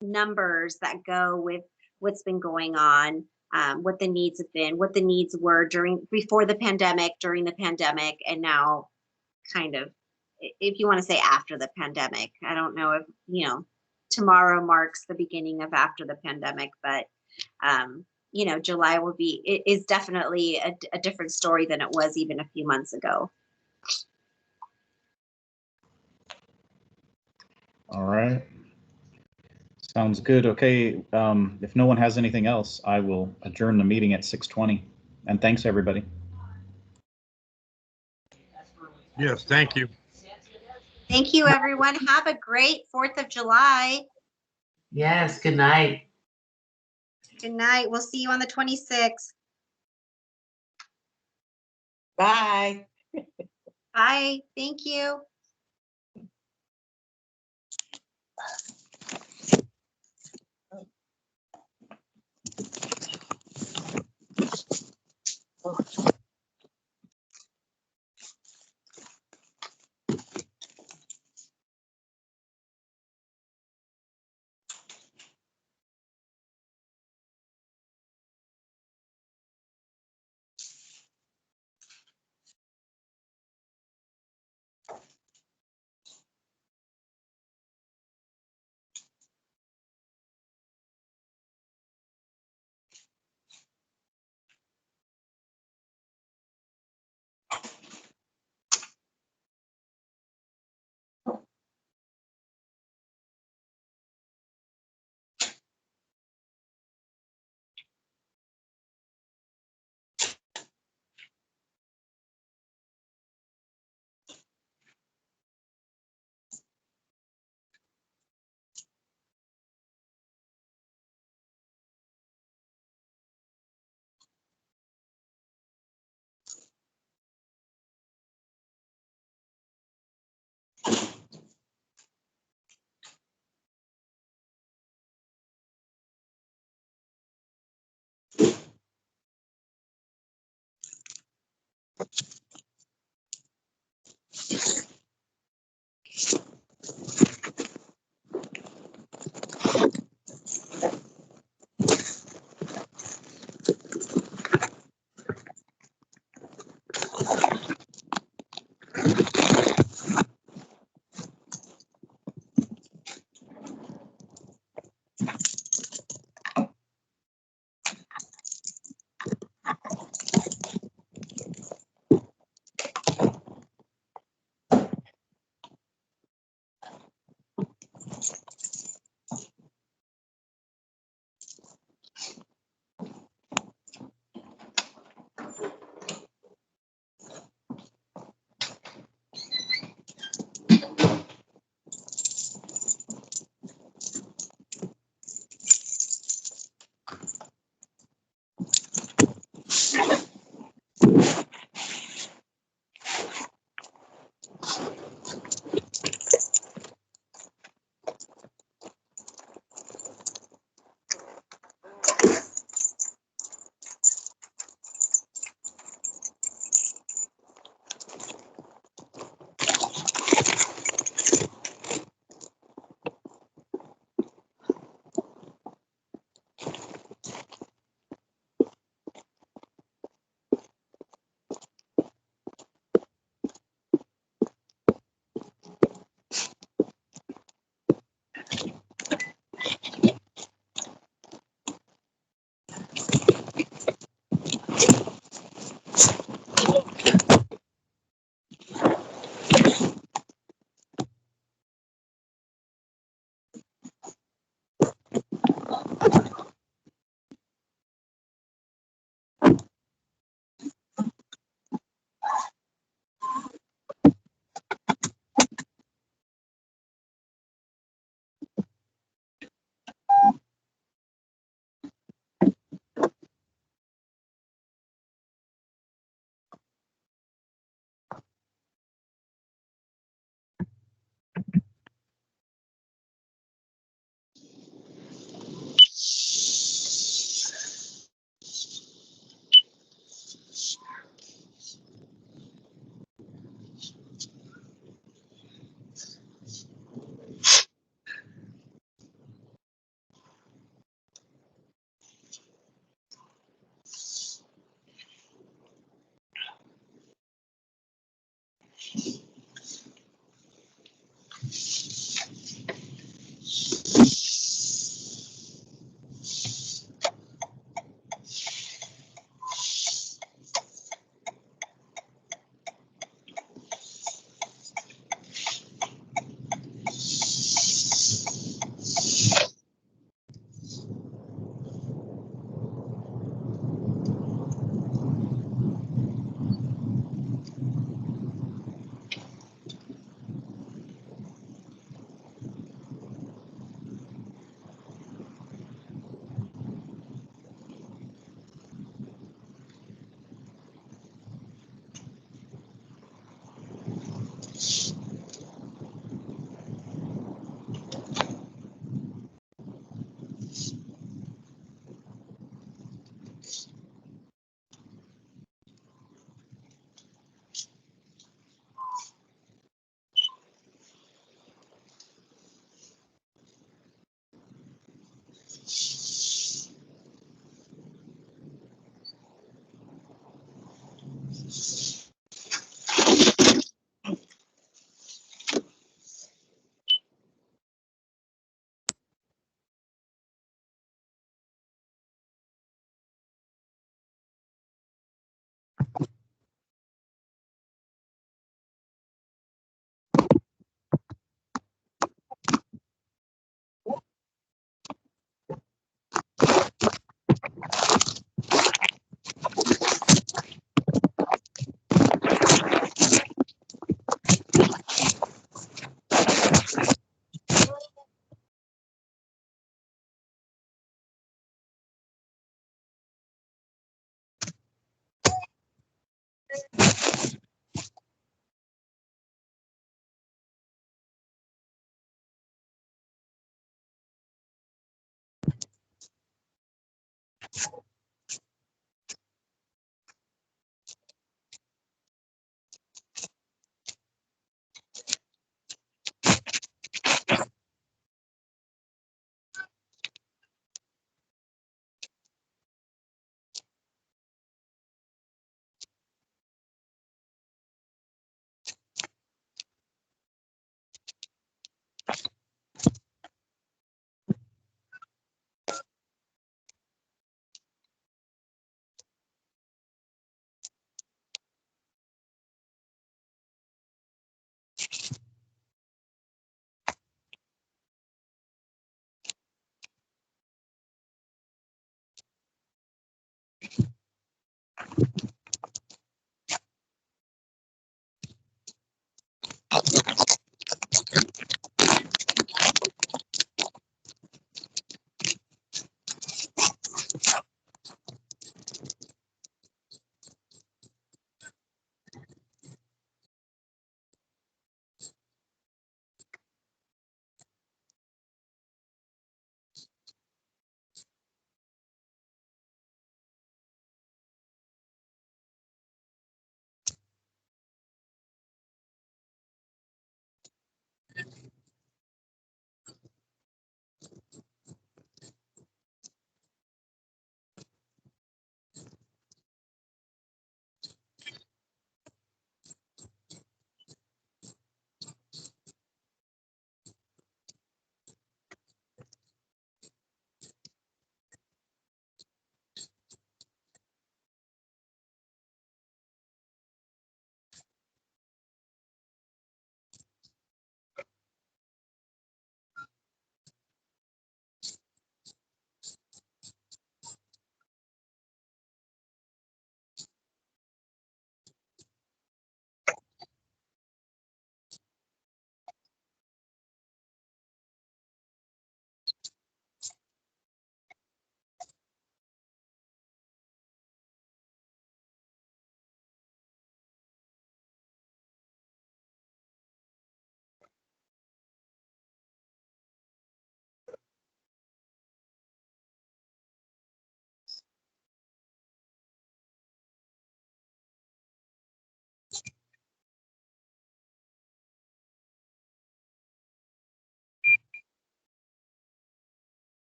numbers that go with what's been going on, what the needs have been, what the needs were before the pandemic, during the pandemic, and now kind of, if you want to say after the pandemic. I don't know if, tomorrow marks the beginning of after the pandemic, but July is definitely a different story than it was even a few months ago. All right. Sounds good. Okay. If no one has anything else, I will adjourn the meeting at 6:20. And thanks, everybody. Yes, thank you. Thank you, everyone. Have a great 4th of July. Yes, good night. Good night. We'll see you on the 26th. Bye. Bye. Thank you.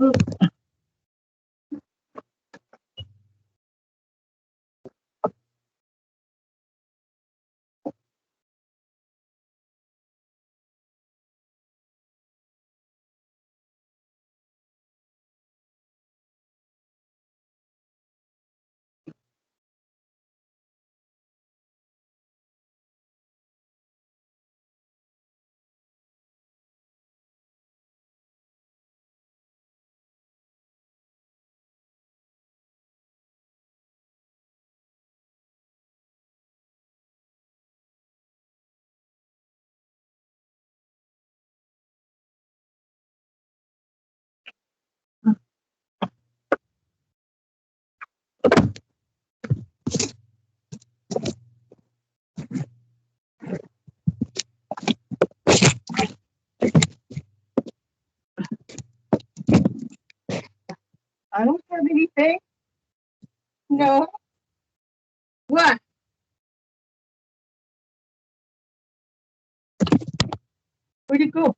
I don't have anything. No. What? Where'd it go?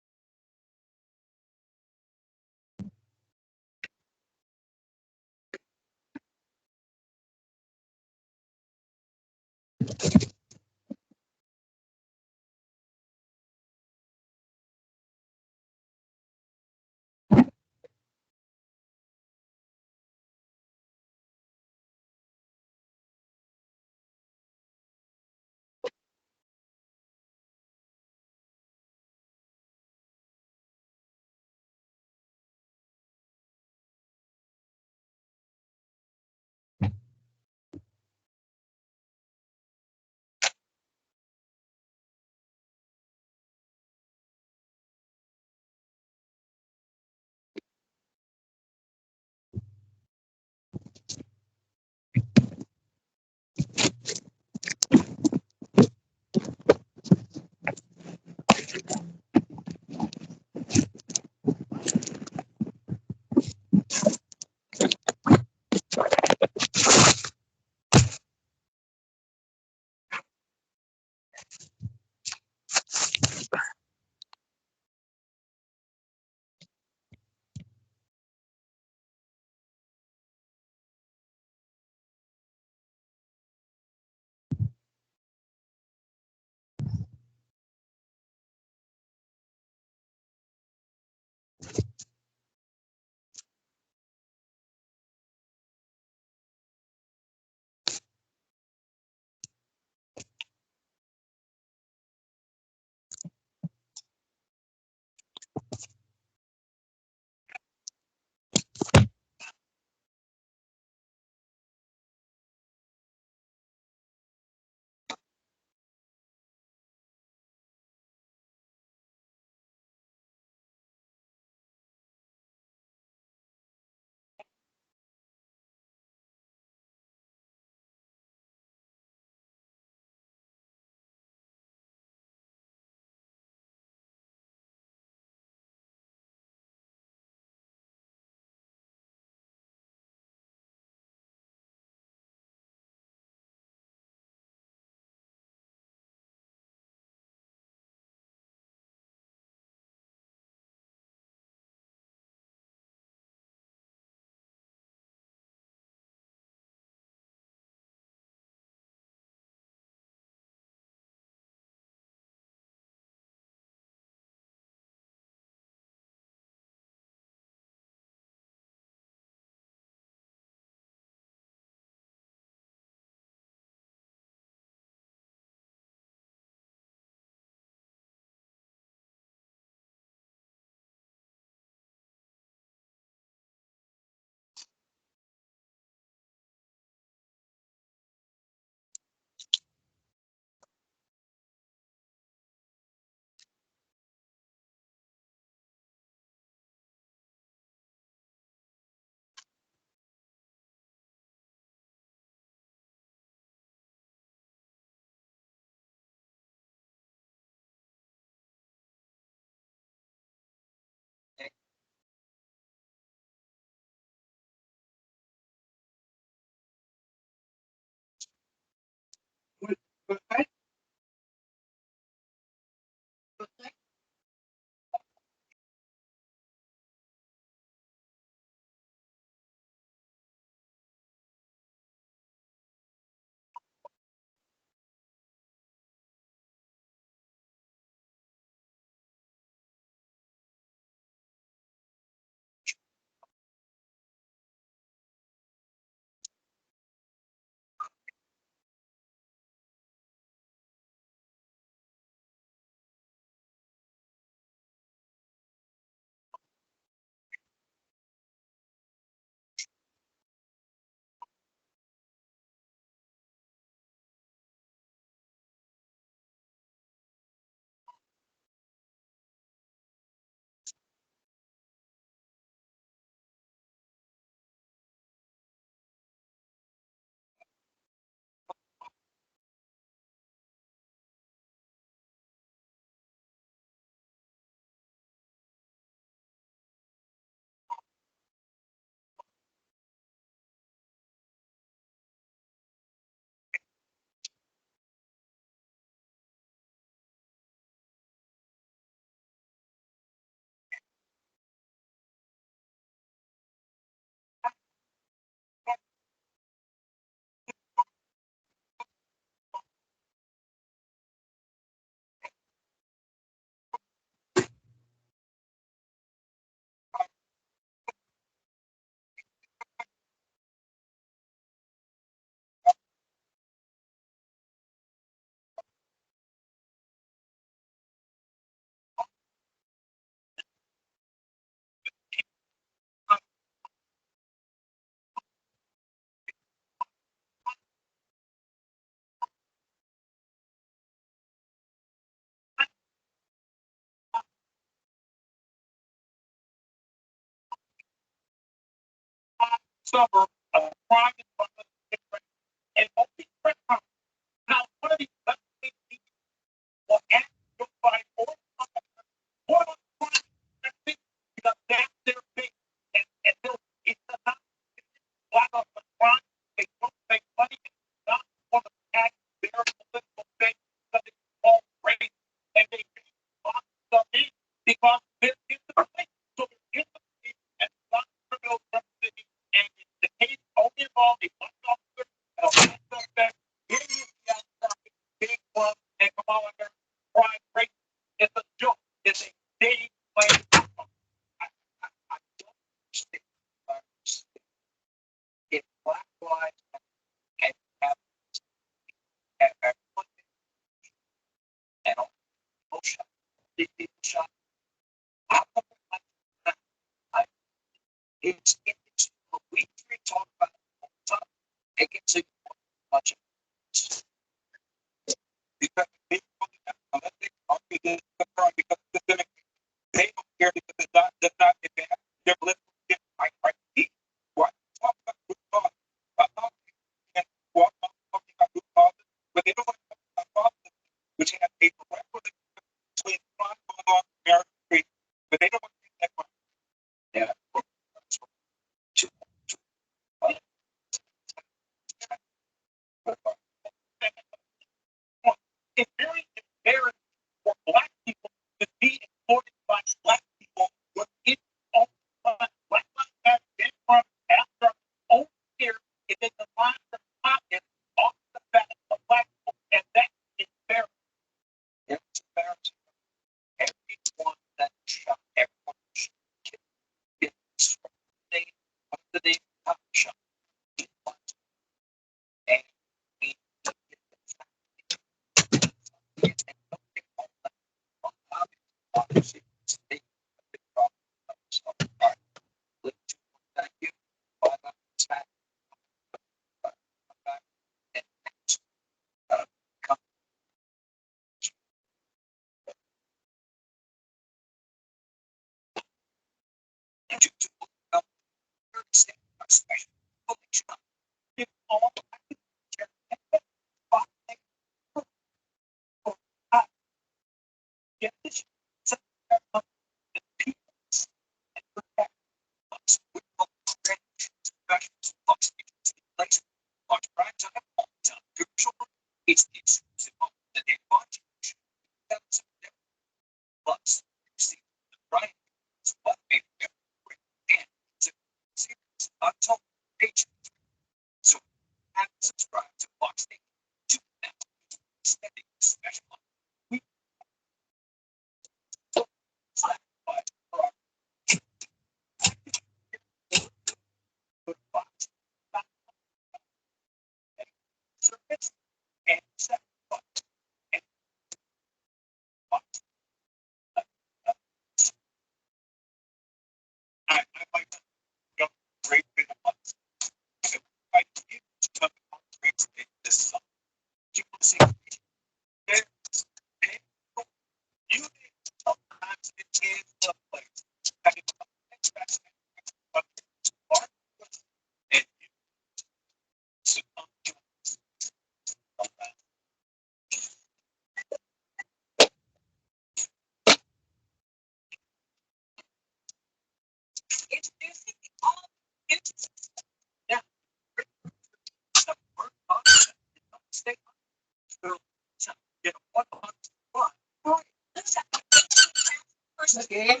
Okay.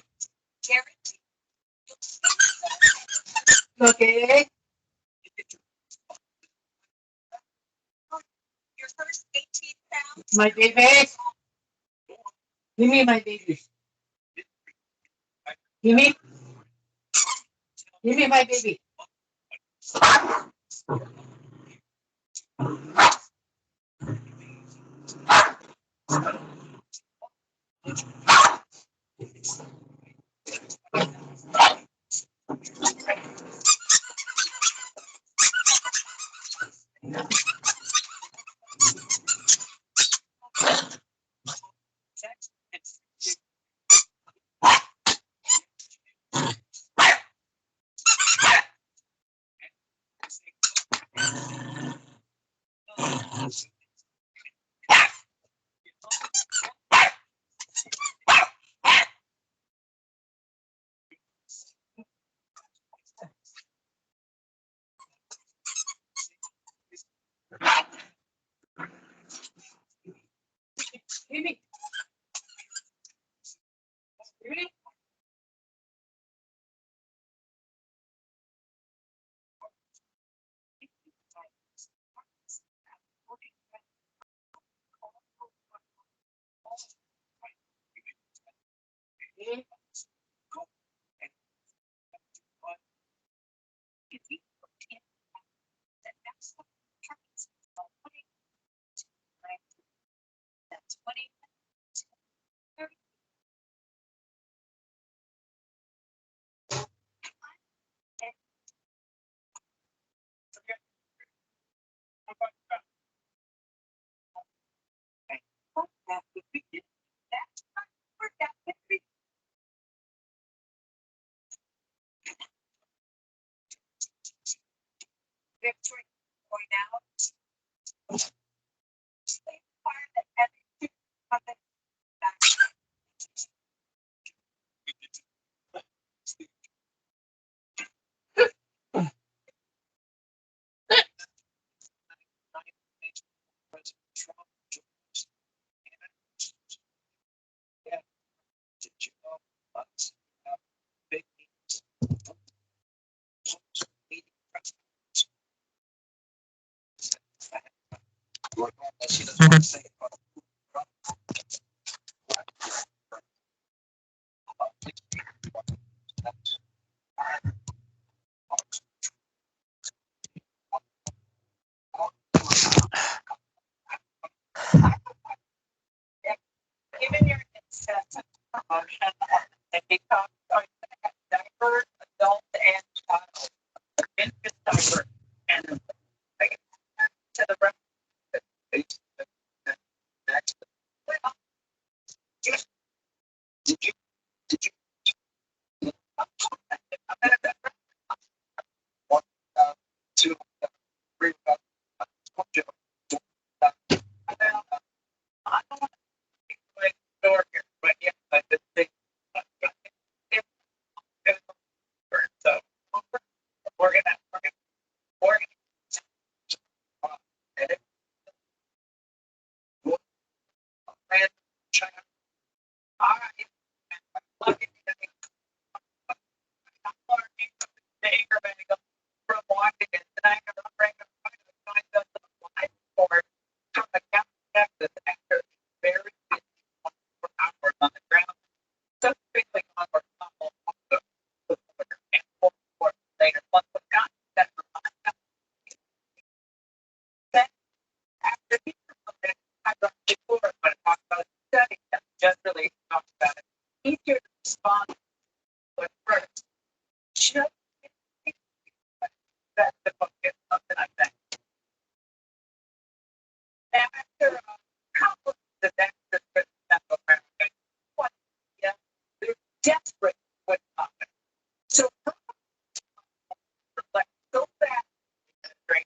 Okay. Your first 18 pounds. My baby. Give me my baby. Give me. Give me my baby. Give me. Give me. Given your incessant promotion and become diaper, adult and child, infant diaper, and to the rest of it. Well, did you want to bring up I don't want to my door here, but yeah, I did think so we're gonna edit plan China. I love it. I'm learning from the Anger Bag from Washington, and I have a bring up the life board from the county Texas after very hours on the ground. So quickly on our level also and for later. Once we got that after he I got before when I talked about study that just really talked about it. Easier to respond with first. Just that's the focus of it, I think. And after couple the next central America, what yeah, they're desperate with nothing. So like so fast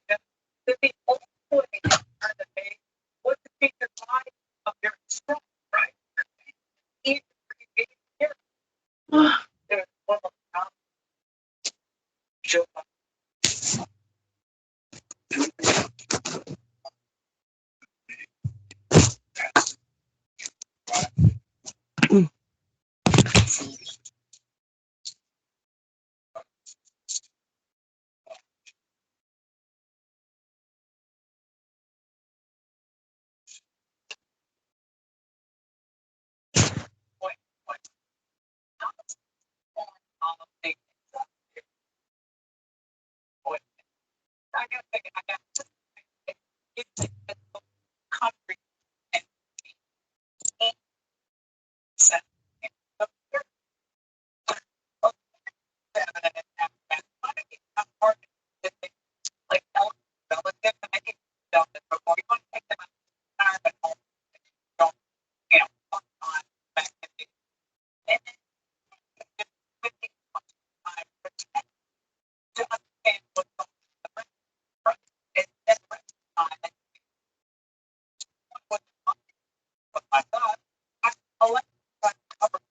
that the only way to turn the page was to be the mind of their strong, right? Even here, there's one of them show up. Like relative, and I think done this before. You want to take them out of retirement home, don't, you know, on back in the and then just 15, 25% to understand what's going on. Right? It's different. And what I thought, I'll let you cover it.